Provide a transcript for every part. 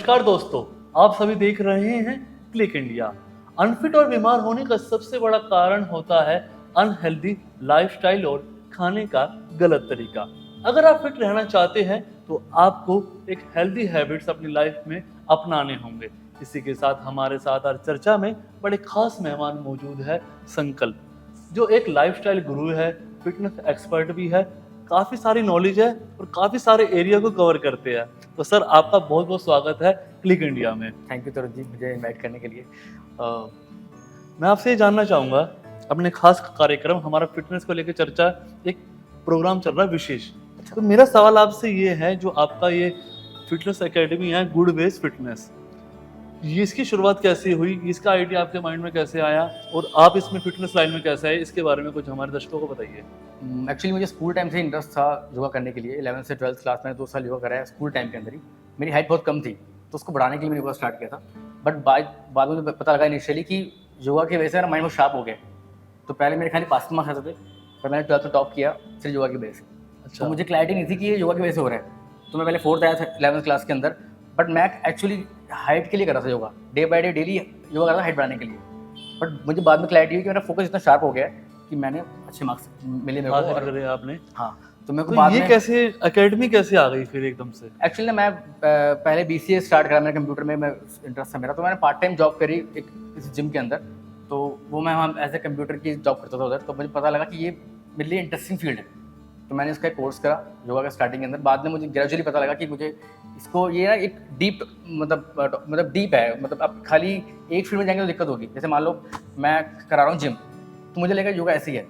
नमस्कार दोस्तों, आप सभी देख रहे हैं क्लिक इंडिया। अनफिट और बीमार होने का सबसे बड़ा कारण होता है अनहेल्दी लाइफस्टाइल और खाने का गलत तरीका। अगर आप फिट रहना चाहते हैं तो आपको एक हेल्दी हैबिट्स अपनी लाइफ में अपनाने होंगे। इसी के साथ हमारे साथ आज चर्चा में बड़े खास मेहमान मौजूद है संकल्प, जो एक लाइफस्टाइल गुरु है, फिटनेस एक्सपर्ट भी है, काफ़ी सारी नॉलेज है और काफ़ी सारे एरिया को कवर करते हैं। तो सर आपका बहुत बहुत स्वागत है क्लिक इंडिया में। थैंक यू तरुण जी, मुझे इनवाइट करने के लिए। मैं आपसे ये जानना चाहूँगा, अपने खास कार्यक्रम हमारा फिटनेस को लेकर चर्चा, एक प्रोग्राम चल रहा है विशेष। तो मेरा सवाल आपसे ये है, जो आपका ये फिटनेस एकेडमी है गुड वेज फिटनेस, ये इसकी शुरुआत कैसे हुई, इसका आइडिया आपके माइंड में कैसे आया और आप इसमें फिटनेस लाइन में कैसे आए, इसके बारे में कुछ हमारे दर्शकों को बताइए। एक्चुअली मुझे स्कूल टाइम से इंटरेस्ट था योगा करने के लिए। 11th से 12th क्लास में 2 साल योगा करा है स्कूल टाइम के अंदर ही। मेरी हाइट बहुत कम थी तो उसको बढ़ाने के लिए मैंने योगा स्टार्ट किया था। बट बाद में मुझे पता लगा इनिशियली कि योगा की वजह से मेरा माइंड बहुत शार्प हो गया। तो पहले मेरे खाली पास मार्क्स आते थे, पर मैंने 12th में टॉप किया सिर्फ योगा की वजह से। अच्छा। तो मुझे क्लैरिटी नहीं थी कि ये योगा की वजह से हो रहा है। तो मैं पहले 4th आया था 11th क्लास के अंदर, बट मैं एक्चुअली हाइट के लिए कर रहा था yoga. Day by day daily yoga कर रहा था हाइट बढ़ाने के लिए। बट मुझे बाद में क्लैरिटी हुई कि मेरा फोकस इतना शार्प हो गया है कि मैंने अच्छे मार्क्स मिले मेरे को। हासिल करे आपने। हाँ, तो मेरे को तो बाद ये में कैसे एकेडमी कैसे आ गई फिर एकदम से? एक्चुअली मैं पहले BCA स्टार्ट करा, मेरे कंप्यूटर में मैं इंटरेस्ट था मेरा। तो मैंने पार्ट टाइम जॉब करी एक किसी जिम के अंदर। तो वो मैं वहाँ एज ए कंप्यूटर की जॉब करता था उधर। तो मुझे पता लगा कि ये मेरे लिए इंटरेस्टिंग फील्ड है। तो मैंने इसका एक कोर्स करा योगा का स्टार्टिंग के अंदर। बाद में मुझे ग्रेजुअली पता लगा कि मुझे इसको ये ना एक डीप मतलब डीप है। मतलब आप खाली एक फील्ड में जाएंगे तो दिक्कत होगी। जैसे मान लो मैं करा रहा हूँ जिम, तो मुझे लगेगा योगा ऐसी है।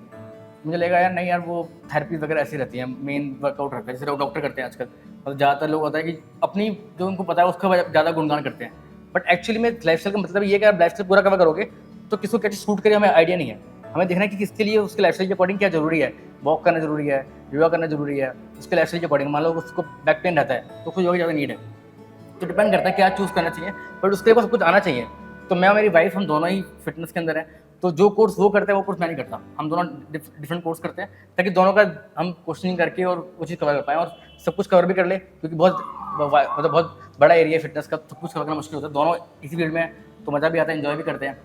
मुझे लगेगा यार नहीं यार, वो थेरेपी वगैरह ऐसी रहती है, मेन वर्कआउट रहता है जैसे डॉक्टर करते हैं आजकल। और ज़्यादातर लोग होता है कि अपनी जो उनको पता है उसका ज़्यादा गुणगान करते हैं। बट एक्चुअली में लाइफस्टाइल का मतलब ये है कि आप लाइफस्टाइल पूरा कवर करोगे तो किसको क्या चीज़ सूट करे हमें आइडिया नहीं है। हमें देखना है कि किसके लिए उसके लाइफस्टाइल के अकॉर्डिंग क्या जरूरी है। वॉक करना जरूरी है, योगा करना जरूरी है उसके लाइफस्टाइल के अकॉर्डिंग। मान लो उसको बैक पेन रहता है तो उसको योगा ज़्यादा नीड है। तो डिपेंड करता है क्या चूज़ करना चाहिए, बट उसके पास कुछ आना चाहिए। तो मैं और मेरी वाइफ हम दोनों ही फिटनेस के अंदर हैं। तो जो कोर्स वो करते हैं वो कोर्स मैं नहीं करता। हम दोनों डिफरेंट कोर्स करते हैं ताकि दोनों का हम क्वेश्चनिंग करके और वो चीज़ कवर कर पाएँ और सब कुछ कवर भी कर ले, क्योंकि बहुत बड़ा एरिया है फिटनेस का। सब कुछ कवर करना मुश्किल होता है। दोनों इसी फील्ड में तो मज़ा भी आता है, एंजॉय भी करते हैं।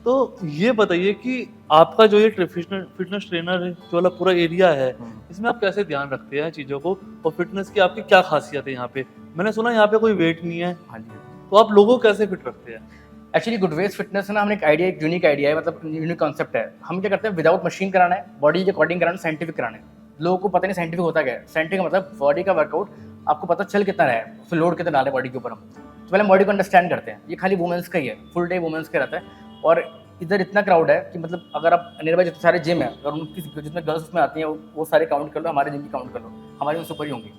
तो ये बताइए कि आपका जो ये फिटनेस ट्रेनर है, जो वाला पूरा एरिया है, इसमें आप कैसे ध्यान रखते हैं चीज़ों को, और फिटनेस की आपकी क्या खासियत है यहाँ पे? मैंने सुना यहाँ पे कोई वेट नहीं है। हाँ जी। तो आप लोगों को कैसे फिट रखते हैं? एक्चुअली गुड वेज फिटनेस है ना, हमने एक यूनिक आइडिया है, मतलब यूनिक कॉन्सेप्ट है। हम क्या करते हैं, विदाउट मशीन कराना है, बॉडी के अकॉर्डिंग कराना है, साइंटिफिक कराना है। लोगों को पता नहीं साइंटिफिक होता क्या है। साइंटिफिक का मतलब बॉडी का वर्कआउट आपको पता चल कितना रहा है, फिर लोड कितना डाले बॉडी के ऊपर। हम तो पहले बॉडी को अंडरस्टैंड करते हैं। ये खाली वुमेंस का ही है, फुल डे वुमेंस का रहता है। और इधर इतना क्राउड है कि मतलब अगर आप नियर बाय जितने सारे जिम है, अगर उनकी जितने गर्ल्स उसमें आती हैं वो सारे काउंट कर लो, हमारे जिम की काउंट कर लो, हमारे उनसे ऊपर ही होंगी।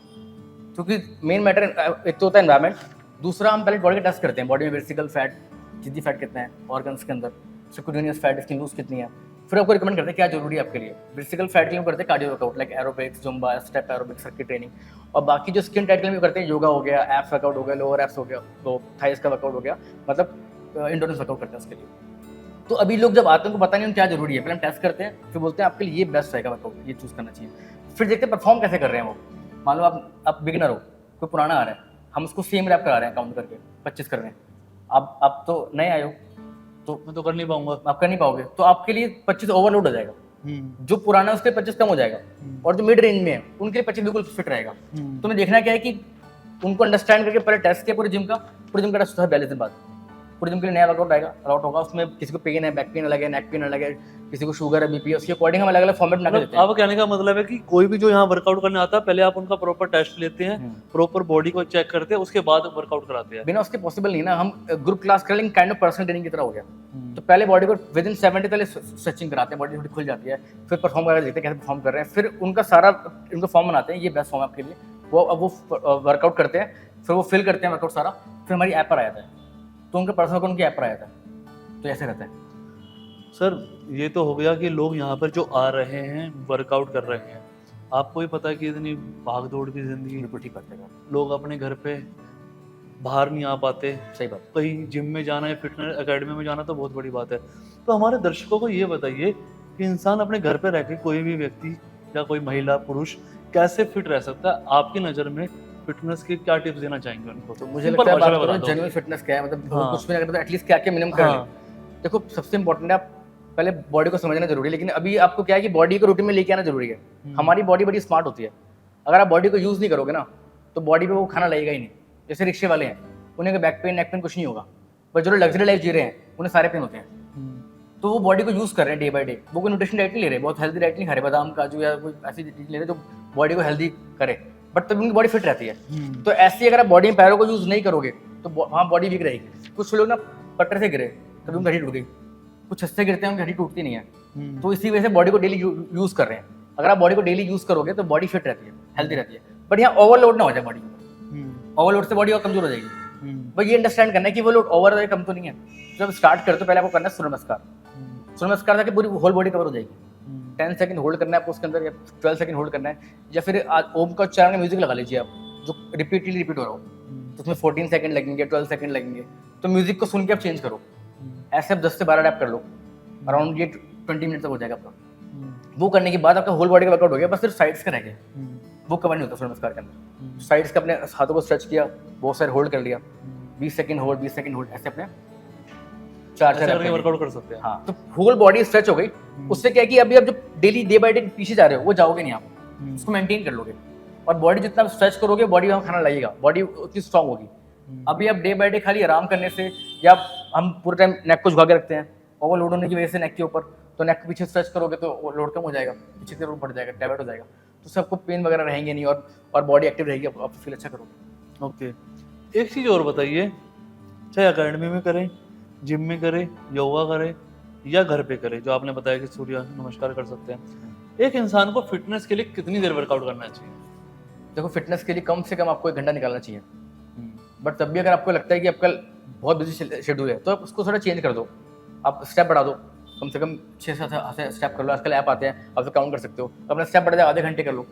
क्योंकि मेन मैटर एक तो होता है एनवायरमेंट, दूसरा हम पहले बॉडी का टेस्ट करते हैं। बॉडी में वेसिकल फैट, जिद्दी फैट कितना है, ऑर्गन्स के अंदर सबक्यूटेनियस फैट, स्किन लूज कितनी है। फिर आपको रिकमेंड करते हैं क्या जरूरी है आपके लिए। वेसिकल फैट के लिए करते हैं cardio workout like aerobics, Zumba, step aerobics, circuit training. और बाकी जो स्किन टाइट के लिए करते हैं, योगा हो गया, एप्स वर्कआउट हो गया, लोअर एप्स हो गया, तो थाइस का वर्कआउट हो गया, मतलब इंडोरेंस वर्कआउट करते हैं उसके लिए। तो अभी लोग जब आते हैं उनको पता नहीं क्या जरूरी है, पहले हम टेस्ट करते हैं, फिर बोलते हैं आपके लिए ये बेस्ट रहेगा वर्कआउट, ये चूज करना चाहिए। फिर देखते हैं परफॉर्म कैसे कर रहे हैं वो। मान लो आप बिगिनर हो, कोई पुराना आ रहा है, हम उसको सेम रैप करा रहे हैं, काउंट करके 25 कर रहे हैं। आप तो नए आए हो तो मैं तो कर नहीं पाऊंगा। आप कर नहीं पाओगे, तो आपके लिए 25 ओवरलोड हो जाएगा। जो पुराना है उसके 25 कम हो जाएगा, और जो मिड रेंज में है उनके लिए 25 बिल्कुल फिट रहेगा। तो मैं देखना क्या है कि उनको अंडरस्टैंड करके पहले टेस्ट किया पूरे जिम का टेस्ट होता है 42 दिन बाद। पूरे जिम के लिए नया वर्कआउट आएगा, राउट होगा, उसमें किसी को पेन है, बैक पेन अलग है, नेक पेन अलग है, किसी को शुगर है, बीपी है, उसके अकॉर्डिंग हम अलग अलग फॉर्मेट बना के देते हैं। आप कहने का मतलब है कि कोई भी जो यहाँ वर्कआउट करने आता है, पहले आप उनका प्रॉपर टेस्ट लेते हैं, प्रॉपर बॉडी को चेक करते हैं, उसके बाद वर्कआउट कराते हैं। बिना उसके पॉसिबल नहीं ना। हम ग्रुप क्लास कर लेंगे, काइंड ऑफ पर्सनल ट्रेनिंग की तरह हो गया। तो पहले बॉडी को विद इन 70 पहले स्ट्रेचिंग कराते हैं, बॉडी थोड़ी खुल जाती है, फिर परफॉर्म करके देखते हैं कैसे परफॉर्म कर रहे हैं, फिर उनका सारा उनका फॉर्म बनाते हैं, ये बेस्ट फॉर्म है आपके लिए। वो वर्कआउट करते हैं, फिर वो फिल करते हैं वर्कआउट सारा, फिर हमारी ऐप पर आ जाता है, तो उनका पर्सनल को उनकी ऐप पर आ जाता है। तो ऐसे रहता है। सर ये तो हो गया कि लोग यहाँ पर जो आ रहे हैं, वर्कआउट कर रहे हैं, आपको ही पता है कि इतनी भाग दौड़ की जिंदगी, बिल्कुल ठीक बात है। लोग अपने घर पे बाहर नहीं आ पाते। सही बात। कहीं जिम में जाना है, फिटनेस एकेडमी में जाना तो बहुत बड़ी बात है। तो हमारे दर्शकों को ये बताइए कि इंसान अपने घर पे रह के, कोई भी व्यक्ति या कोई महिला पुरुष कैसे फिट रह सकता है आपकी नज़र में, फिटनेस के क्या टिप्स देना चाहेंगे उनको? तो मुझे Simple लगता है भाषा बात में करो बता दो। जेन्युइन फिटनेस क्या है, मतलब हाँ। कुछ भी नहीं करते तो एटलीस्ट क्या क्या मिनिमम कर हाँ। लें। देखो सबसे इंपॉर्टेंट है, आप पहले बॉडी को समझना जरूरी है, लेकिन अभी आपको क्या है कि बॉडी को रूटीन में लेके आना जरूरी है। हमारी बॉडी बड़ी स्मार्ट होती है, अगर आप बॉडी को यूज नहीं करोगे ना तो बॉडी पे वो खाना लगेगा ही नहीं। जैसे रिक्शे वाले हैं, उन्हें बैक पेन नेक पेन कुछ नहीं होगा, पर जो लग्जरी लाइफ जी रहे हैं उन्हें सारे पेन होते हैं। तो वो बॉडी को यूज कर रहे हैं डे बाय डे, वो कोई न्यूट्रिशन डाइट नहीं ले रहे, बहुत हेल्दी डाइट नहीं खा रहे, बादाम काजू या कोई ऐसी चीज ले रहे जो बॉडी को हेल्दी करे, बट तभी उनकी बॉडी फिट रहती है। तो ऐसी अगर आप बॉडी में पैरों को यूज नहीं करोगे तो वहाँ बॉडी वीक रहेगी। कुछ लोग ना पटरे से गिरे तभी उनकी हड्डी टूट गई, कुछ छत गिरते हैं उनकी हड्डी टूटती नहीं है। तो इसी वजह से बॉडी को डेली यूज कर रहे हैं। अगर आप बॉडी को डेली यूज करोगे तो बॉडी फिट रहती है, हेल्दी रहती है, बट यहाँ ओवरलोड ना हो जाए बॉडी में। ओवरलोड से बॉडी और कमजोर हो जाएगी। बस ये अंडरस्टैंड करना है कि वो लोड ओवर कम तो नहीं है। जब स्टार्ट करते हो पहले आपको करना है सूर्य नमस्कार। सूर्य नमस्कार ताकि पूरी होल बॉडी कवर हो जाएगी। 10 सेकंड होल्ड करना है आपको उसके अंदर, या 12 सेकंड होल्ड करना है, या फिर ओम का उच्चारण का म्यूजिक लगा लीजिए आप, जो रिपीटली रिपीट हो रहा हो, तो उसमें 14 सेकंड लगेंगे, 12 सेकंड लगेंगे, तो म्यूजिक को सुन के आप चेंज करो। ऐसे आप 10 से 12 रैप कर लो, अराउंड ये 20 मिनट तक हो जाएगा आपका। वो करने के बाद आपका होल बॉडी का वर्कआउट हो गया, बस सिर्फ साइड्स का रह गया, वो कवर नहीं होता सूर्य नमस्कार के अंदर। साइड्स का अपने हाथों को स्ट्रेच किया, बहुत सारे होल्ड कर लिया, 20 सेकंड होल्ड, 20 सेकंड होल्ड, ऐसे अपने चार वर्कआउट कर सकते हैं। हाँ, तो होल बॉडी स्ट्रेच हो गई। उससे क्या है कि अभी आप जो डेली डे बाय डे पीछे जा रहे हो वो जाओगे नहीं, आप उसको मेंटेन कर लोगे, और बॉडी जितना स्ट्रेच करोगे बॉडी वहाँ खाना लगेगा, बॉडी उतनी स्ट्रांग होगी। अभी आप डे बाय डे खाली आराम करने से, या हम पूरे टाइम नेक को झुका के रखते हैं, ओवरलोड होने की वजह से नेक के ऊपर, तो नेक के पीछे स्ट्रेच करोगे तो लोड कम हो जाएगा, पीछे की लोड बढ़ जाएगा, डाइवर्ट हो जाएगा, तो सबको पेन वगैरह रहेंगे नहीं, और बॉडी एक्टिव रहेगी, आप फील अच्छा करोगे। ओके, एक चीज और बताइए, चाहे अकेडमी में करें, जिम में करें, योगा करें, या घर पे करें, जो आपने बताया कि सूर्य नमस्कार कर सकते हैं, एक इंसान को फिटनेस के लिए कितनी देर वर्कआउट करना चाहिए? देखो फिटनेस के लिए कम से कम आपको 1 घंटा निकालना चाहिए, बट तब भी अगर आपको लगता है कि आपका बहुत बिजी शेड्यूल है तो आप उसको थोड़ा चेंज कर दो, आप स्टेप बढ़ा दो, कम से कम 6-7 स्टेप कर लो। आजकल ऐप आते हैं, आप काउंट कर सकते हो, अपना स्टेप बढ़ा जाए, आधे घंटे कर लो,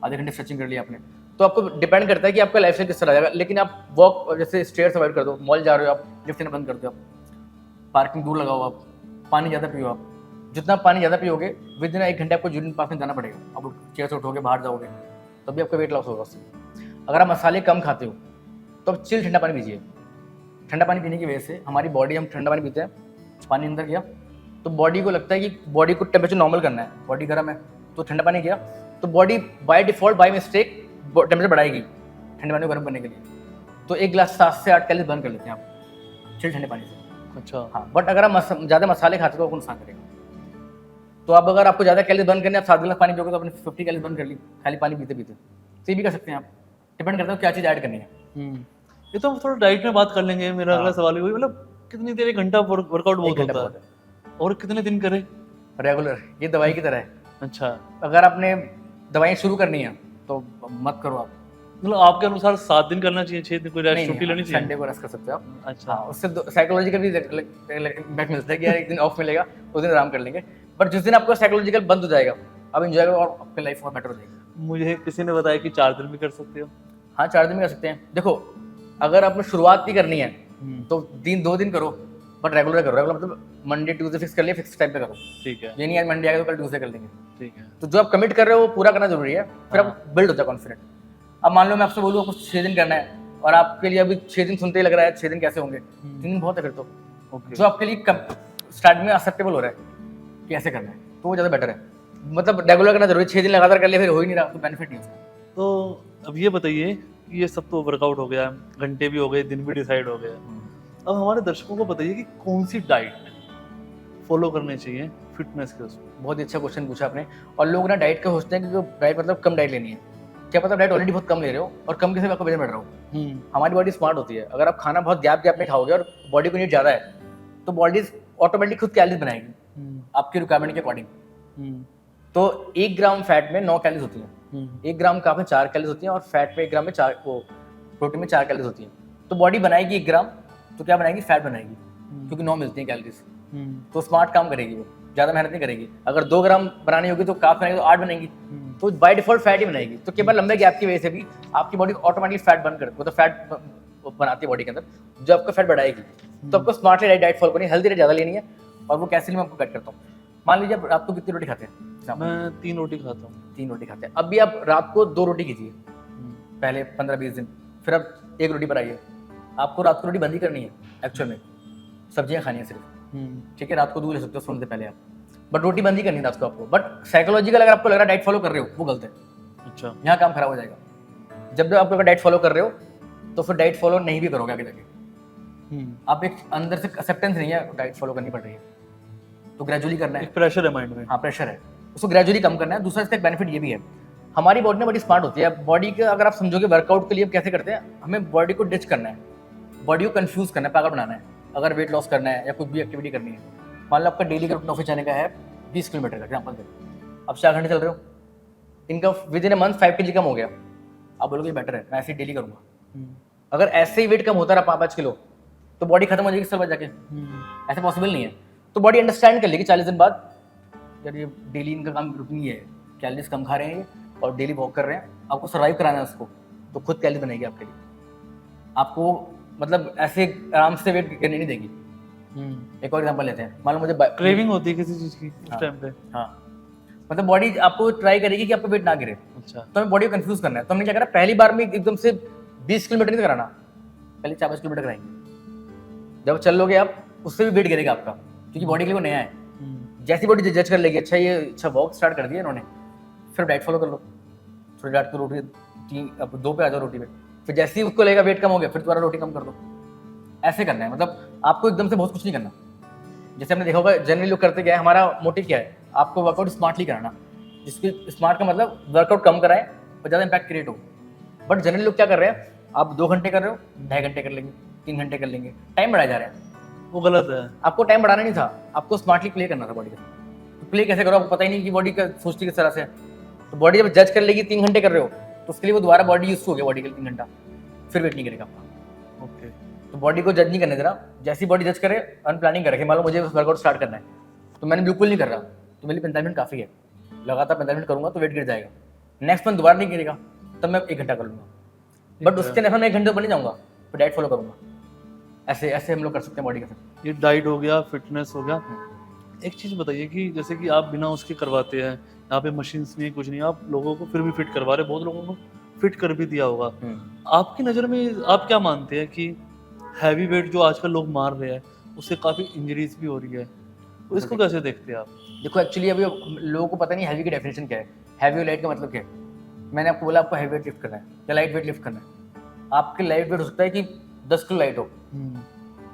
आधे घंटे स्ट्रेचिंग कर लिया आपने। तो आपको डिपेंड करता है कि आपका लाइफ स्टाइल किस तरह जाएगा, लेकिन आप वॉक जैसे स्टेयर्स अवॉइड कर दो, मॉल जा रहे हो आप लिफ्ट लेना बंद कर दो, आप पार्किंग दूर लगाओ, आप पानी ज़्यादा पियो, आप जितना पानी ज़्यादा पियोगे विद इन 1 घंटे आपको यूरिन पास में जाना पड़ेगा, आप चेयर से उठोगे बाहर जाओगे तभी आपका वेट लॉस होगा उससे। अगर आप मसाले कम खाते हो तो आप चिल ठंडा पानी पीजिए। ठंडा पानी पीने की वजह से हमारी बॉडी, हम ठंडा पानी पीते हैं, पानी अंदर गया तो बॉडी को लगता है कि बॉडी को टेम्परेचर नॉर्मल करना है, बॉडी गर्म है तो ठंडा पानी गया तो body by default by mistake temperature बढ़ाएगी ठंडे पानी को गर्म करने के लिए। तो 1 गिलास 7 से 8 कैलोरी बर्न कर लेते हैं आप चिल ठंडे पानी से। अच्छा। हाँ, बट अगर आप ज़्यादा मसाले खाते हो तो आपको नुकसान करेगा। तो आप अगर आपको ज़्यादा कैलोरी बर्न करने, आप 7 गिलास पानी पियोगे तो आपने 50 कैलोरी बर्न कर ली खाली पानी पीते पीते, तो ये भी कर सकते हैं आप, डिपेंड करता है क्या चीज़ ऐड करनी है। ये तो हम थोड़ा डाइट में बात कर लेंगे। मेरा अगला सवाल वही, मतलब कितनी देर, 1 घंटा वर्कआउट बहुत होता है, और कितने दिन करें? रेगुलर, ये दवाई की तरह है। अच्छा, अगर आपने दवाई शुरू करनी है तो मत करो आप, मतलब आपके अनुसार 7 दिन करना चाहिए, 6 दिन कोई रेस्ट छुट्टी लेनी चाहिए? संडे को रेस्ट कर सकते हो आप। अच्छा। हाँ, उससे साइकोलॉजिकल भी इम्पैक्ट मिलता है कि यार 1 दिन ऑफ मिलेगा, उस दिन आराम कर लेंगे, बट जिस दिन आपका साइकोलॉजिकल बंद हो जाएगा आप एंजॉय करो और आपकी लाइफ और बेटर हो जाएगी। मुझे किसी ने बताया कि 4 दिन भी कर सकते हो। हाँ, 4 दिन भी कर सकते हैं। देखो अगर आपने शुरुआत भी करनी है तो 2 दिन करो, बट रेगुलर करो। रेगुलर मतलब मंडे ट्यूसडे फिक्स कर लिया, फिक्स टाइम पे करो। ठीक है। ये नहीं आज मंडे आएगा तो कल ट्यूसडे कर लेंगे। ठीक है। तो जो आप कमिट कर रहे हो वो पूरा करना जरूरी है, फिर आप बिल्ड होता है कॉन्फिडेंट। अब मान लो मैं आपसे बोलूँ आपको 6 दिन करना है और आपके लिए अभी 6 दिन सुनते ही लग रहा है 6 दिन कैसे होंगे, 3 दिन बहुत है फिर तो। जो आपके लिए स्टार्ट में एक्सेप्टेबल हो रहा है कि ऐसे करना है तो वो ज़्यादा बेटर है। मतलब रेगुलर करना जरूरी है, 6 दिन लगातार कर लिया फिर हो ही नहीं रहा तो बेनिफिट नहीं उसका। तो अब ये बताइए कि ये सब तो वर्कआउट हो गया, घंटे भी हो गए, दिन भी डिसाइड हो गया, अब हमारे दर्शकों को बताइए कि कौन सी डाइट फॉलो करनी चाहिए फिटनेस के उसमें? बहुत ही अच्छा क्वेश्चन पूछा आपने। और लोग ना डाइट का सोचते हैं कि डाइट मतलब कम डाइट लेनी है, क्या पता डाइट ऑलरेडी बहुत कम ले रहे हो और कम किसी आपका वजन बढ़ रहा हो। हमारी बॉडी स्मार्ट होती है, अगर आप खाना बहुत गैप गैप में खाओगे और बॉडी को नीड ज़्यादा है तो बॉडी ऑटोमेटिक खुद कैलोरीज बनाएगी आपकी रिक्वायरमेंट के अकॉर्डिंग। तो 1 ग्राम फैट में 9 कैलोरीज होती हैं, 1 ग्राम कार्ब में 4 कैलोरीज होती हैं और फैट में 1 ग्राम में 4 प्रोटीन में 4 कैलोरीज होती हैं। तो बॉडी बनाएगी 1 ग्राम तो क्या बनाएगी, फैट बनाएगी, क्योंकि 9 मिलती हैं कैलोरीज। तो स्मार्ट काम करेगी, वो ज़्यादा मेहनत नहीं करेगी। अगर 2 ग्राम बनानी होगी तो कार्ब बनाएगी तो 8 बनेगी, तो बाय डिफॉल्ट फैट ही बनाएगी। तो केवल लंबे गैप की वजह से भी आपकी बॉडी ऑटोमेटिकली फैट बर्न कर, मतलब फैट बनाती है बॉडी के अंदर, जो आपका फैट बढ़ाएगी। तो आपको स्मार्टली डाइट फॉलो करनी है, हेल्दी डाइट ज़्यादा लेनी है। और वो कैसे मैं आपको गाइड करता हूँ। मान लीजिए आप रात को कितनी रोटी खाते हैं? मैं 3 रोटी खाता हूँ। 3 रोटी खाते हैं। अभी आप रात को 2 रोटी कीजिए, पहले 15-20 दिन, फिर अब एक रोटी पर आइए। आपको रात को रोटी बंद ही करनी है एक्चुअल में, सब्जियां खानी है सिर्फ, ठीक है। रात को दूध ले सकते हो सोने से पहले आप, बट रोटी बंद ही करनी है रात को आपको। बट साइकोलॉजिकल अगर आपको लग रहा है डाइट फॉलो कर रहे हो, वो गलत है। अच्छा। यहाँ काम खराब हो जाएगा। जब भी आप अगर डाइट फॉलो कर रहे हो तो फिर डाइट फॉलो नहीं भी करोगे आगे जाके। आप एक अंदर से एक्सेप्टेंस नहीं है, डाइट फॉलो करनी पड़ रही है, तो ग्रेजुअली करना है। एक प्रेशर है माइंड में। हाँ, प्रेशर है, उसको ग्रेजुअली कम करना है। दूसरा इसका एक बेनिफिट ये भी है, हमारी बॉडी में बड़ी स्मार्ट होती है। बॉडी के अगर आप समझोगे वर्कआउट के लिए कैसे करते हैं, हमें बॉडी को डिच करना है, बॉडी को कंफ्यूज करना है, पागल बनाना है। अगर वेट लॉस करना है या कुछ भी एक्टिविटी करनी है, मान लो आपका डेली का रूटीन ऑफिस जाने का है 20 किलोमीटर का एग्जाम्पल दे, आप 4 घंटे चल रहे हो, इनका with in a month 5 kg कम हो गया, आप बोलोगे बेटर है, मैं ऐसे ही डेली करूँगा। अगर ऐसे ही वेट कम होता रहा 5-5 किलो, तो बॉडी खत्म हो जाएगी सब जाके, ऐसा पॉसिबल नहीं है। तो बॉडी अंडरस्टैंड कर लेगी 40 दिन बाद, यार ये डेली इनका काम रूटीन ये है, कैलोरीज कम खा रहे हैं और डेली वॉक कर रहे हैं, आपको सर्वाइव कराना है उसको, तो खुद कैलोरी बनाएगी आपके लिए, आपको मतलब ऐसे आराम से वेट करने नहीं देगी। एक और एग्जांपल लेते हैं, मान लो मुझे क्रेविंग होती है किसी चीज की उस टाइम पे। हाँ, मतलब बॉडी आपको ट्राई करेगी कि आपका वेट ना गिरे। अच्छा। तो हमें बॉडी को कंफ्यूज करना है, तो हमने क्या करा, पहली बार में एकदम से 20 किलोमीटर नहीं कराना, पहले 4-5 किलोमीटर कराएंगे। जब चल लोगे आप, उससे भी वेट गिरेगा आपका, क्योंकि बॉडी के लिए वो नया है। जैसी बॉडी जज कर लेगी, अच्छा ये अच्छा वॉक स्टार्ट कर दिया इन्होंने, फिर डाइट फॉलो कर लो, थोड़ी रात को रोटी 2 पे आ जाओ रोटी पे, फिर जैसे ही उसको लगेगा वेट कम हो गया, फिर दोबारा रोटी कम कर दो। ऐसे करना है, मतलब आपको एकदम से बहुत कुछ नहीं करना। जैसे हमने देखा होगा जनरली लोग करते क्या है, हमारा मोटिव क्या है, आपको वर्कआउट स्मार्टली कराना, जिसकी स्मार्ट का मतलब वर्कआउट कम कराए और ज़्यादा इंपैक्ट क्रिएट हो। बट जनरली लोग क्या कर रहे हैं, आप 2 घंटे कर रहे हो, 2.5 घंटे कर लेंगे, 3 घंटे कर लेंगे, टाइम बढ़ाए जा रहे हैं। वो गलत है। आपको टाइम बढ़ाना नहीं था, आपको स्मार्टली प्ले करना था बॉडी का। तो प्ले कैसे करो, आपको पता ही नहीं कि बॉडी का सोचती किस तरह से है। तो बॉडी जब जज कर लेगी 3 घंटे कर रहे हो, तो उसके लिए वो दोबारा बॉडी यूज हो गया बॉडी के लिए 3 घंटा, फिर वेट नहीं करेगा आपका। ओके। तो बॉडी को जज नहीं करने देना, जैसी बॉडी जज करे अनप्लानिंग करे, मान लो मुझे वर्कआउट स्टार्ट करना है, तो मैंने बिल्कुल नहीं कर रहा, तो मेरे लिए 45 मिनट काफ़ी है, लगातार 45 मिनट करूंगा तो वेट गिर जाएगा, नेक्स्ट मंथ दोबारा नहीं गिरेगा, तब मैं 1 घंटा कर लूंगा। बट उसके नेक्स्ट 1 घंटे पर नहीं जाऊंगा, फिर डाइट फॉलो करूंगा। ऐसे ऐसे हम लोग कर सकते हैं बॉडी के साथ। ये डाइट हो गया, फिटनेस हो गया। एक चीज़ बताइए कि जैसे कि आप बिना उसके करवाते हैं, यहाँ पे मशीन्स नहीं, कुछ नहीं, आप लोगों को फिर भी फिट करवा रहे, बहुत लोगों को फिट कर भी दिया होगा। आपकी नज़र में आप क्या मानते हैं कि हैवी वेट जो आजकल लोग मार रहे हैं, उससे काफ़ी इंजरीज भी हो रही है, तो इसको कैसे देखते हैं आप? देखो एक्चुअली अभी लोगों को पता नहीं हैवी की डेफिनेशन क्या है, हैवी और लाइट का मतलब क्या है। मैंने आपको बोला आपको हैवी वेट लिफ्ट करना है या लाइट वेट लिफ्ट करना है, आपके लाइट वेट हो सकता है कि 10 किलो लाइट हो,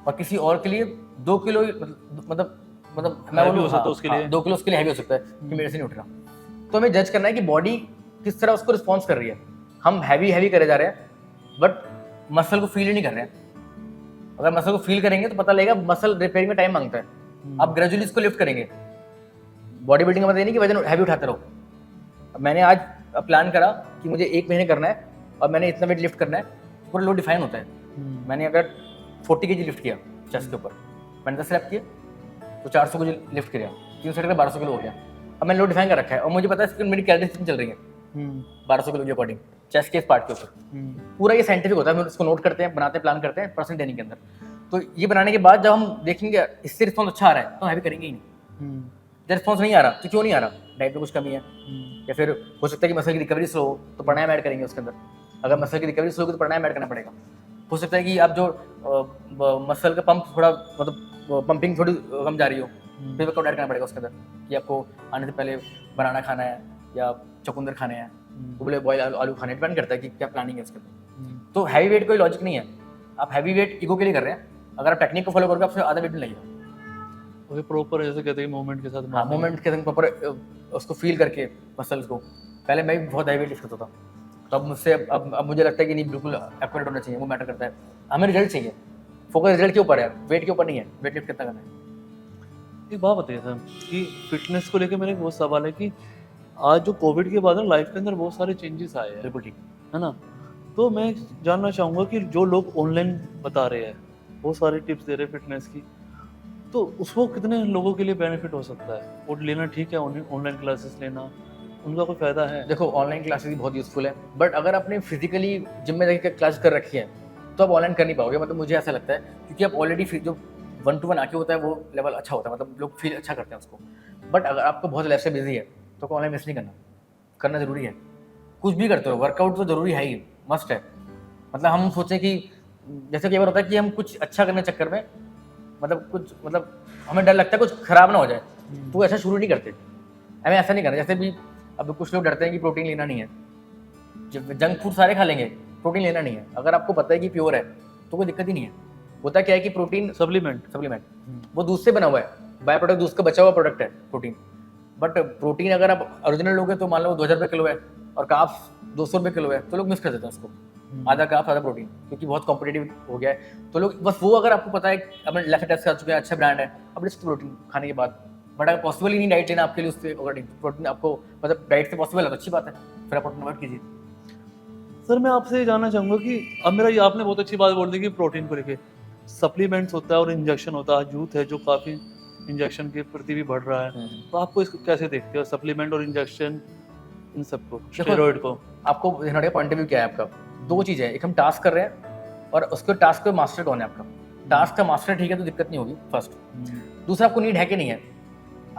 और किसी और के लिए 2 किलो, मतलब मैं बोलूँ उसके लिए 2 किलो उसके लिए हैवी हो सकता है कि मेरे से नहीं उठ रहा। तो हमें जज करना है कि बॉडी किस तरह उसको रिस्पॉन्स कर रही है। हम हैवी करे जा रहे हैं, बट मसल को फील ही नहीं कर रहे हैं। अगर मसल को फील करेंगे तो पता लगेगा मसल रिपेयरिंग में टाइम मांगता है। आप ग्रेजुअली इसको लिफ्ट करेंगे। बॉडी बिल्डिंग का मतलब नहीं कि वजन हैवी उठाते रहो। अब मैंने आज प्लान करा कि मुझे 1 महीने करना है और मैंने इतना वेट लिफ्ट करना है, पूरा लोड डिफाइन होता है। मैंने अगर 40 kg लिफ्ट किया चेस्ट के ऊपर, मैंने 10 रैप किए तो 400 को लिफ्ट किया, 3 सेट का 1200 किलो हो गया। अब मैंने लोड डिफाइन कर रखा है और मुझे पता है मेरी कैलोरीज कितनी चल रही है 1200 किलो के अकॉर्डिंग चेस्ट के इस पार्ट के ऊपर। पूरा ये साइंटिफिक होता है, हम इसको नोट करते हैं, बनाते हैं, प्लान करते हैं पर्सनल ट्रेनिंग के अंदर। तो ये बनाने के बाद जब हम देखेंगे इससे रिस्पॉन्स अच्छा आ रहा है तो हैवी करेंगे ही नहीं। जब रिस्पॉन्स नहीं आ रहा तो क्यों नहीं आ रहा, डाइट में कुछ कमी है, या फिर हो सकता है कि मसल की रिकवरी स्लो हो तो प्राणायाम ऐड करेंगे उसके अंदर। अगर मसल की रिकवरी स्लो होगी तो प्राणायाम ऐड करना पड़ेगा। हो सकता है कि आप जो मसल का पंप थोड़ा मतलब पंपिंग थोड़ी कम जा रही हो, फिर वर्कआउट ऐड करना पड़ेगा उसके अंदर, कि आपको आने से पहले बनाना खाना है या चुकंदर खाने हैं, उबले बॉयल आलू खाने, डिपेंड करता है कि क्या प्लानिंग है उसके अंदर। तो हैवी वेट कोई लॉजिक नहीं है। आप हैवी वेट ईगो के लिए कर रहे हैं, अगर आप टेक्निक को फॉलो करोगे आपसे आधा वेट नहीं लगेगा। ओके, प्रॉपर जैसे कहते हैं मूवमेंट के साथ। हाँ, मूवमेंट के साथ प्रॉपर उसको फील करके मसल्स को। पहले मैं भी बहुत हैवी वेट लिफ्ट करता था, तो अब मुझसे अब मुझे लगता है कि नहीं, बिल्कुल एक्यूरेट होना चाहिए, वो मैटर करता है। हमें रिजल्ट चाहिए, फोकस रिजल्ट के ऊपर है, वेट के ऊपर नहीं है। वेट लिफ्ट कितना करना है। एक बात बताइए सर कि फिटनेस को लेकर मेरे बहुत सवाल है कि आज जो कोविड के बाद लाइफ के अंदर बहुत सारे चेंजेस आए हैं, बिल्कुल ठीक है ना। तो मैं जानना चाहूँगा कि जो लोग ऑनलाइन बता रहे हैं, बहुत सारे टिप्स दे रहे हैं फिटनेस की, तो उसको कितने लोगों के लिए बेनिफिट हो सकता है? वो लेना ठीक है, ऑनलाइन क्लासेस लेना, उनका कोई फ़ायदा है? देखो, ऑनलाइन क्लासेस बहुत यूजफुल है, बट अगर आपने फिजिकली जिम में जाकर क्लास कर रखी है तो आप ऑनलाइन कर नहीं पाओगे। मतलब मुझे ऐसा लगता है, क्योंकि आप ऑलरेडी जो 1-to-1 आके होता है वो लेवल अच्छा होता है, मतलब लोग फील अच्छा करते हैं उसको। बट अगर आपको बहुत लाइफ से बिजी है तो ऑनलाइन मिस नहीं करना, करना जरूरी है। कुछ भी करते हो, वर्कआउट तो जरूरी है ही, मस्ट है। मतलब हम सोचें कि जैसे कई बार होता है कि हम कुछ अच्छा करने के चक्कर में मतलब हमें डर लगता है कुछ खराब ना हो जाए, तो ऐसा शुरू नहीं करते, हमें ऐसा नहीं करना। जैसे भी अब कुछ लोग डरते हैं कि प्रोटीन लेना नहीं है, जब जंक फूड सारे खा लेंगे, प्रोटीन लेना नहीं है। अगर आपको पता है कि प्योर है तो कोई दिक्कत ही नहीं है। होता क्या है कि प्रोटीन सप्लीमेंट वो दूध से बना हुआ है, बाय प्रोडक्ट दूध का बचा हुआ प्रोडक्ट है प्रोटीन। बट प्रोटीन अगर आप ओरिजिनल लोगे तो मान लो 2000 रुपये किलो है और कार्ब्स 200 रुपये किलो है, तो लोग मिस कर देते हैं उसको, आधा कार्ब्स आधा प्रोटीन, क्योंकि बहुत कॉम्पिटेटिव हो गया है। तो लोग बस वो, अगर आपको पता है अपने लैब टेस्ट कर चुके हैं, अच्छा ब्रांड है, अब रिस्क प्रोटीन खाने के बाद। बट अगर पॉसिबल ही नहीं डाइट लेना आपके लिए, उससे अगर प्रोटीन आपको मतलब डाइट से पॉसिबल है तो अच्छी बात है, फिर आप प्रोटीन अवॉइड कीजिए। सर मैं आपसे ये जानना चाहूँगा कि अब मेरा ये आपने बहुत अच्छी बात बोल दी कि प्रोटीन को लेके सप्लीमेंट्स होता है और इंजेक्शन होता है, यूथ है जो काफ़ी इंजेक्शन के प्रति भी बढ़ रहा है, तो आपको इसको कैसे देखते हो, सप्लीमेंट और इंजेक्शन इन सबको, स्टेरॉइड को? आपको हमारे पॉइंट ऑफ व्यू क्या है आपका? दो चीज़ है, एक हम टास्क कर रहे हैं और उसके टास्क का मास्टर कौन है आपका। टास्क का मास्टर ठीक है तो दिक्कत नहीं होगी फर्स्ट। दूसरा, आपको नीड है कि नहीं है।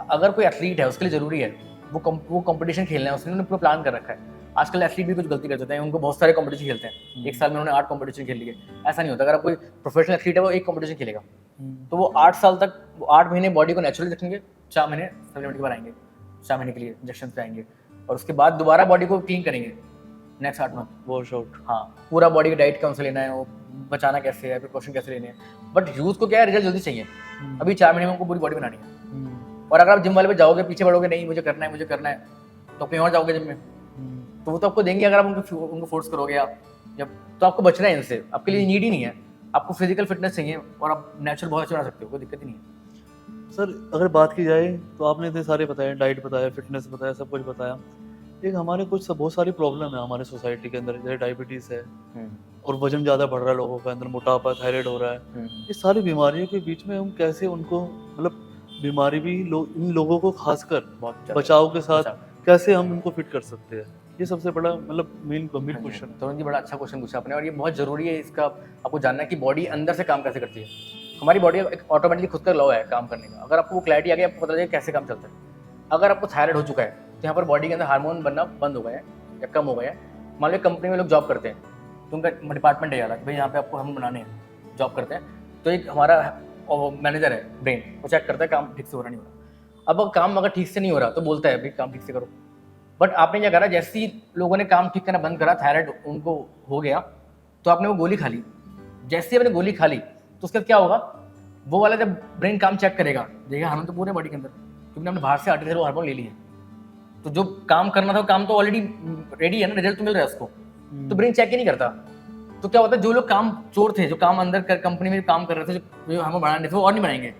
अगर कोई एथलीट है उसके लिए जरूरी है वो कंपटीशन खेलना है, उसने पूरा प्लान कर रखा है। आजकल एथलीट भी कुछ गलती कर देते हैं, उनको बहुत सारे कंपटीशन खेलते हैं, एक साल में उन्होंने 8 कंपटीशन खेल लिए। ऐसा नहीं होता। अगर आप कोई प्रोफेशनल एथलीट है वो एक कंपटीशन खेलेगा, तो वो 8 साल तक, वो 8 महीने बॉडी को नेचुरली रखेंगे, 4 महीने सप्लीमेंट के बाद आएंगे, 4 महीने के लिए इंजेक्शन पे आएंगे, और उसके बाद दोबारा बॉडी को क्लीन करेंगे नेक्स्ट 8 मंथ वॉश आउट। हाँ, पूरा बॉडी की डाइट कौन सा लेना है, वो बचाना कैसे है, प्रिकॉशन कैसे लेने हैं। बट यूथ को क्या है, रिजल्ट जल्दी चाहिए। अभी 4 महीने में उनको पूरी बॉडी बनानी है। और अगर आप जिम वाले पे जाओगे, पीछे बढ़ोगे, नहीं मुझे करना है, तो कहीं और जाओगे जिम में, तो वो तो आपको देंगे। अगर आप उनको फोर्स करोगे आप जब, तो आपको बचना है इनसे, आपके लिए नीड ही नहीं है। आपको फिजिकल फिटनेस चाहिए और आप नेचुरल बहुत अच्छा बना सकते हो, कोई दिक्कत ही नहीं है। सर अगर बात की जाए तो आपने इतने सारे बताए, डाइट बताया, फिटनेस बताया, सब कुछ बताया। एक हमारे कुछ बहुत सारी प्रॉब्लम है हमारे सोसाइटी के अंदर, जैसे डायबिटीज़ है और वजन ज़्यादा बढ़ रहा है लोगों के अंदर, मोटापा, थायराइड हो रहा है। ये सारी बीमारियों के बीच में हम कैसे उनको, मतलब बीमारी भी इन लोगों को खासकर बचाव के साथ कैसे हम इनको फिट कर सकते हैं, ये सबसे बड़ा मतलब मेन गंभीर क्वेश्चन है। तो जी बड़ा अच्छा क्वेश्चन पूछा आपने, और ये बहुत जरूरी है इसका आपको जानना कि बॉडी अंदर से काम कैसे करती है। हमारी बॉडी एक ऑटोमेटिकली खुद का लॉ है काम करने का। अगर आपको वो क्लैरिटी आ गई, आपको पता चलेगा कैसे काम चलता है। अगर आपको थायराइड हो चुका है तो यहाँ पर बॉडी के अंदर हार्मोन बनना बंद हो गया है या कम हो गया है। मान लो कंपनी में लोग जॉब करते हैं, तो उनका डिपार्टमेंट है यार भाई यहाँ पे आपको हम बनाने हैं, जॉब करते हैं, तो एक हमारा मैनेजर है ब्रेन, वो चेक करता है काम ठीक से हो रहा नहीं हो रहा। अब काम अगर ठीक से नहीं हो रहा तो बोलता है भाई काम ठीक से करो। बट आपने क्या करा, जैसे ही लोगों ने काम ठीक करना बंद करा, थायराइड उनको हो गया, तो आपने वो गोली खा ली। जैसे ही आपने गोली खा ली तो उसके बाद क्या होगा, वो वाला जब ब्रेन काम चेक करेगा, देखिए हार्मोन तो पूरे बॉडी के अंदर, क्योंकि हमने बाहर से आर्टिफिशियल हार्मोन ले लिए, तो जो काम करना था काम तो ऑलरेडी रेडी है ना, रिजल्ट तो मिल रहा है उसको, तो ब्रेन चेक ही नहीं करता। तो क्या होता है, जो लोग काम चोर थे, जो काम अंदर कंपनी में काम कर रहे थे, जो हार्मोन बढ़ाने थे, वो और नहीं बनाएंगे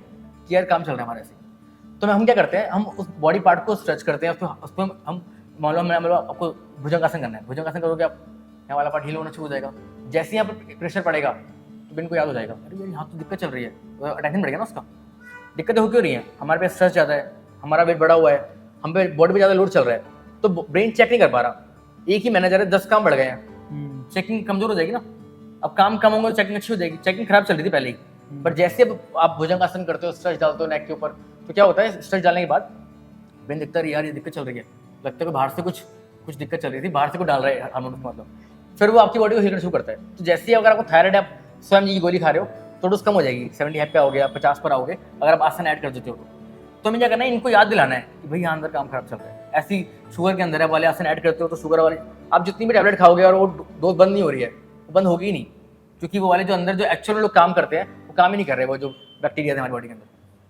कि यार काम चल रहा है हमारे से। तो हम क्या करते हैं, हम उस बॉडी पार्ट को स्ट्रेच करते हैं, उस पर हम मान लो आपको भुजंगासन करना है, भुजंगासन करोगे आप, यहाँ वाला पार्ट हील होना शुरू हो जाएगा। जैसे ही यहाँ पर प्रेशर पड़ेगा तो ब्रेन को याद हो जाएगा, अरे यार यहाँ तो दिक्कत चल रही है, तो अटेंशन बढ़ेगा ना उसका। दिक्कतें हो क्यों रही हैं, हमारे पे स्ट्रेस ज़्यादा है, हमारा वेट बढ़ा हुआ है, हम पे बॉडी पे ज़्यादा लोड चल रहा है, तो ब्रेन चेक नहीं कर पा रहा। एक ही मैनेजर है, 10 काम बढ़ गए हैं, चेकिंग कमजोर हो जाएगी ना। अब काम कम होंगे तो चेकिंग अच्छी हो जाएगी। चेकिंग खराब चल रही थी पहले ही, पर जैसे अब आप भुजंगासन करते हो, स्ट्रेच डालते हो नेक के ऊपर, तो क्या होता है, स्ट्रेच डालने के बाद ब्रेन दिखता है यार ये दिक्कत चल रही है, लगता है कि बाहर से कुछ दिक्कत चल रही थी, बाहर से कुछ डाल रहा है हार्मोन का मतलब, फिर वो आपकी बॉडी को हिलना शुरू करता है। तो जैसे ही अगर आपको थायराइड, आप स्वयं जी की गोली खा रहे हो तो डोज कम हो जाएगी, 75 पे आओगे, 50 पर आओगे, अगर आप आसन ऐड कर देते हो तो हमें क्या करना है, इनको याद दिलाना है कि भाई यहाँ अंदर काम खराब चल रहा है। ऐसी शुगर के अंदर है वाले आसन ऐड करते हो तो शुगर वाले आप जितनी भी टैबलेट खाओगे और वो डोज बंद नहीं हो रही है, वो बंद होगी ही नहीं, क्योंकि वो वाले जो अंदर जो एक्चुअल लोग काम करते हैं वो काम ही नहीं कर रहे, वो जो बैक्टीरिया है हमारी बॉडी के अंदर,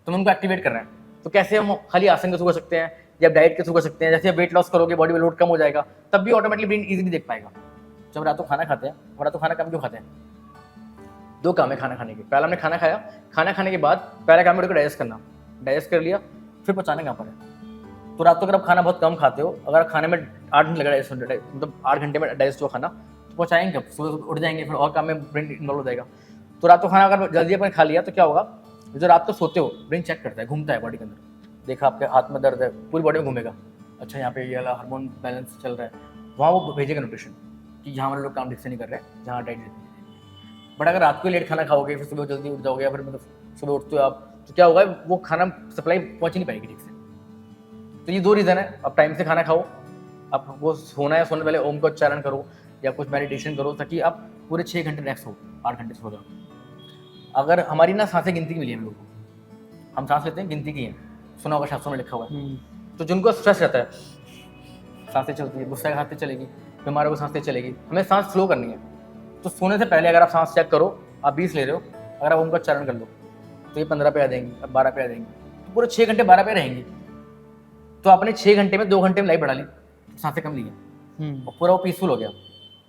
तो हम उनको एक्टिवेट कर रहे हैं। तो कैसे हम खाली आसन के थ्रू कर सकते हैं या डाइट के थ्रू कर सकते हैं। जैसे आप वेट लॉस करोगे, बॉडी में लोड कम हो जाएगा, तब भी ऑटोमेटिकली ब्रेन इजीली देख पाएगा। जब रातों खाना खाते हैं, रातों खाना कम क्यों खाते हैं, 2 काम है खाना खाने के। पहला हमने खाना खाया, खाना खाने के बाद पहला काम बॉडी को डाइजेस्ट करना, डाइजेस्ट कर लिया, फिर पचाना कहाँ पर है। तो रात को अगर आप खाना बहुत कम खाते हो, अगर खाने में 8 घंटे लगा डाइजेस्ट, मतलब 8 घंटे में डाइजेस्ट हुआ खाना, तो पहुँचाएंगे कब, सुबह उठ जाएंगे, फिर और काम में ब्रेन इन्वॉल्व हो जाएगा। तो रात को खाना अगर जल्दी अपने खा लिया तो क्या होगा, जो रात को सोते हो ब्रेन चेक करता है, घूमता है बॉडी के अंदर, देखा आपके हाथ में दर्द है, पूरी बॉडी में घूमेगा, अच्छा यहाँ पे ये वाला हार्मोन बैलेंस चल रहा है, वहाँ वो भेजेगा न्यूट्रिशन कि यहाँ वाले लोग काम ठीक से नहीं कर रहे हैं, जहाँ डाइट। बट अगर रात को लेट खाना खाओगे, फिर सुबह जल्दी उठ जाओगे, या फिर मतलब सुबह उठते हो आप, तो क्या होगा, वो खाना सप्लाई पहुँच नहीं पाएगी ठीक से। तो ये 2 रीज़न है, आप टाइम से खाना खाओ, आप वो सोना है, सोने पहले ओम का उच्चारण करो, या कुछ मेडिटेशन करो ताकि आप पूरे 6 घंटे रिलैक्स हो, 8 घंटे सो जाओ। अगर हमारी ना सांसें गिनती की मिली है हम लोग को, हम सांस लेते हैं गिनती की है, सुना होगा शास्त्रों में लिखा हुआ है। तो जिनको स्ट्रेस रहता है, सांसें चलती है, गुस्सा सांसें चलेगी, बीमारों को सांसें चलेगी, हमें सांस स्लो करनी है। तो सोने से पहले अगर आप सांस चेक करो, आप 20 ले रहे हो, अगर आप उनका उच्चारण कर लो तो ये 15 पे आ जाएंगी, अब 12 पे आ जाएंगी, तो पूरे 6 घंटे 12 पे रहेंगी। तो आपने 6 घंटे में 2 घंटे में लाइफ बढ़ा ली, तो सांसें कम ली है और पूरा वो पीसफुल हो गया।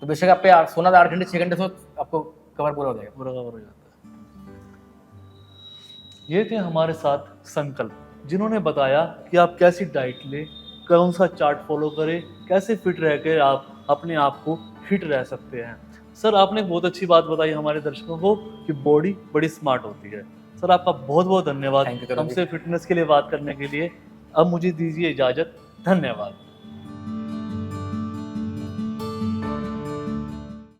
तो बेशक आप पे सोना था 8 घंटे 6 घंटे सो, आपको कवर पूरा हो जाएगा। पूरा कवर हो जाता है। ये थे हमारे साथ संकल्प, जिन्होंने बताया कि आप कैसी डाइट लें, कौन सा चार्ट फॉलो करें, कैसे फिट रह के आप अपने आप को फिट रह सकते हैं। सर आपने बहुत अच्छी बात बताई हमारे दर्शकों को कि बॉडी बड़ी स्मार्ट होती है। सर आपका बहुत बहुत धन्यवाद Thank you, करण जी। हमसे फिटनेस के लिए बात करने के लिए। अब मुझे दीजिए इजाजत, धन्यवाद।